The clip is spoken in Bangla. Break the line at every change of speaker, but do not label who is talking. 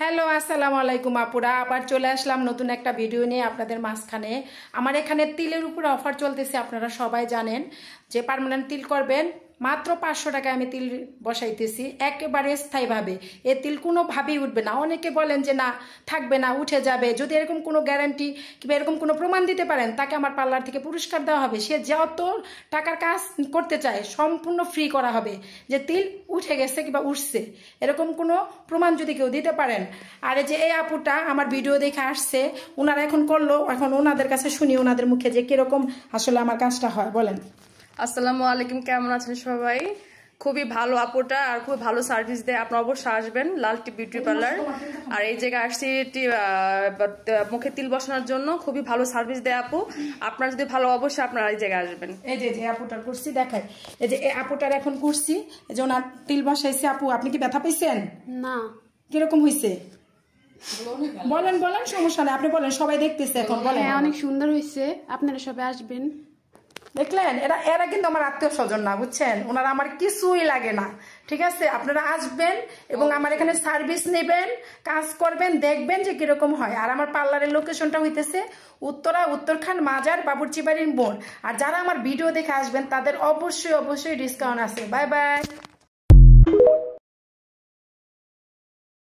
হ্যালো, আসসালামু আলাইকুম আপুরা। আবার চলে আসলাম নতুন একটা ভিডিও নিয়ে আপনাদের মাঝখানে। আমার এখানে তিলের উপর অফার চলতেছে, আপনারা সবাই জানেন। যে পার্মানেন্ট তিল করবেন মাত্র 500 টাকায় আমি তিল বসাইতেছি একেবারে স্থায়ীভাবে। এ তিল কোনোভাবেই উঠবে না। অনেকে বলেন যে না, থাকবে না, উঠে যাবে। যদি এরকম কোনো গ্যারান্টি কিংবা এরকম কোনো প্রমাণ দিতে পারেন, তাকে আমার পার্লার থেকে পুরস্কার দেওয়া হবে। সে যত টাকার কাজ করতে চায় সম্পূর্ণ ফ্রি করা হবে। যে তিল উঠে গেছে কিংবা উঠছে এরকম কোনো প্রমাণ যদি কেউ দিতে পারেন। আর এই যে এই আপুটা আমার ভিডিও দেখে আসছে, ওনারা এখন করলো, এখন ওনাদের কাছে শুনি ওনাদের মুখে যে কিরকম আসলে আমার কাজটা হয়। বলেন।
আসসালামু আলাইকুম, কেমন আছেন সবাই? খুবই ভালো আপুটা আর খুব ভালো সার্ভিস দেয়। আপনারা অবশ্যই আসবেন লালটি বিউটি পার্লার। আর এই জায়গায় আসছি মুখে তিল বসানোর জন্য। খুবই ভালো সার্ভিস দেয় আপু। আপনারা যদি ভালো, অবশ্যই আপনারা এই জায়গায় আসবেন।
এই যে আপুটার কুর্সি দেখায়, এই যে আপুটার এখন কুর্সি, এই যে ওনার তিল বসাইছে। আপু, আপনি কি ব্যথা পাইছেন?
না।
কিরকম হয়েছে বলেন বলেন, সমস্যা নেই, আপনি বলেন, সবাই দেখতেছে এখন। বলেন।
হ্যাঁ, অনেক সুন্দর হয়েছে, আপনারা সবাই আসবেন।
দেখলেন, এরা কিন্তু আমার আত্মীয় স্বজন না, বুঝছেন। ওনারা আমার কিছুই লাগে না, ঠিক আছে। আপনারা আসবেন এবং আমার এখানে সার্ভিস নেবেন, কাজ করবেন, দেখবেন যে কিরকম হয়। আর আমার পার্লারের লোকেশনটা হইতেছে উত্তরখান মাজার বাবুর্চি বাড়ির মোড়। আর যারা আমার ভিডিও দেখে আসবেন তাদের অবশ্যই ডিসকাউন্ট আছে। Bye bye.